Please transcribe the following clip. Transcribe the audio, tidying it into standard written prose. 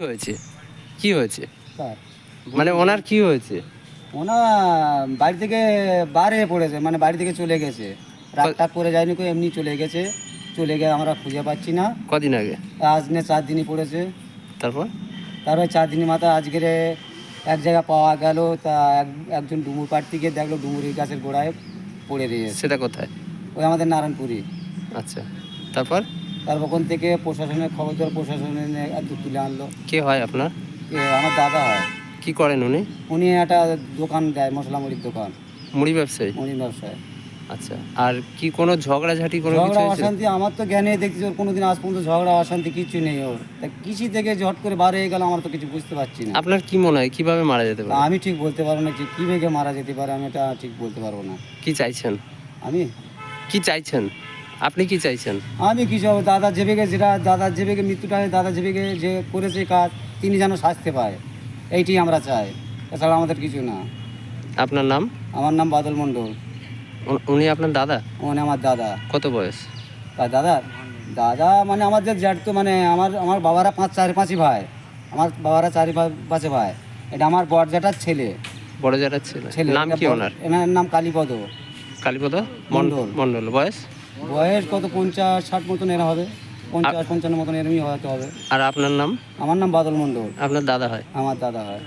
হয়েছে? কি হয়েছে? স্যার মানে ওনার কি হয়েছে? ওনা বাড়ি থেকে বার হয়ে পড়েছে, মানে বাড়ি থেকে চলে গেছে। রাগ টাগ করে যায়নি, কো এমনি চলে গেছে। চলে গিয়ে আমরা খুঁজে পাচ্ছি না। কদিন আগে? আজ নিয়ে 4 দিনই পড়েছে। তারপর? তারপরে 4 দিনের মাথায় আজকের এক জায়গায় পাওয়া গেল। তা একজন ডুমুর পাড়তে গিয়ে দেখলো ডুমুরের গাছের গোড়ায় পড়ে রয়েছে। সেটা কোথায়? ওই আমাদের নারায়ণপুরি। আচ্ছা, তারপর? তারপর ওখান থেকে প্রশাসনের খবর করে প্রশাসনে একটু তুলে আনলো। কে হয় আপনার? আমার দাদা হয়। কি করেন উনি? উনি একটা দোকান দেয়, মশলা মুড়ির দোকান, মুড়ি ব্যবসায়ী? মুড়ির ব্যবসায়। আচ্ছা, আর কি কোনো ঝগড়াঝাটি কোনো কিছু ঝগড়া হয়েছে? অশান্তি আমার তো জ্ঞানে দেখছি ওর কোনোদিন আজ পর্যন্ত ঝগড়া অশান্তি কিছু নেই ওর। তা কৃষি থেকে ঝট করে বার হয়ে গেল, আমার তো কিছু বুঝতে পারছি না। আপনার কি মনে হয় কিভাবে মারা যেতে তা পারে? আমি ঠিক বলতে পারবো না যে কী ভেবে মারা যেতে পারে, আমি এটা ঠিক বলতে পারবো না। কি চাইছেন? আমি কি চাইছেন? আপনি কি চাইছেন? আমি কিছু দাদা যেবেগে, যেটা দাদার যেবেগে মৃত্যুটা হয়, দাদা যেবেগে যে করেছে কাজ, তিনি যেন শাস্তি পায়, এইটি আমরা চাই। এছাড়া আমাদের কিছু না। আপনার নাম? আমার নাম বাদল মণ্ডল। উনি আপনার দাদা? মানে আমার দাদা। কত বয়স? আর দাদা দাদা মানে আমাদের জ্যাঠ, তো মানে আমার আমার বাবারা 4-5ই ভাই। আমার বাবারা 4-5 ভাই। এটা আমার বড় জ্যাঠার ছেলে। বড় জ্যাঠার ছেলে? ছেলে নাম এটা কি ওনার? এনার নাম কালীপদ কালীপদ মণ্ডল। মণ্ডল। বয়স? বয়স কত 50-60 মতন এরা হবে, 50-55 মতন এরমই হয়তো হবে। আর আপনার নাম? আমার নাম বাদল মণ্ডল। আপনার দাদা হয়? আমার দাদা হয়।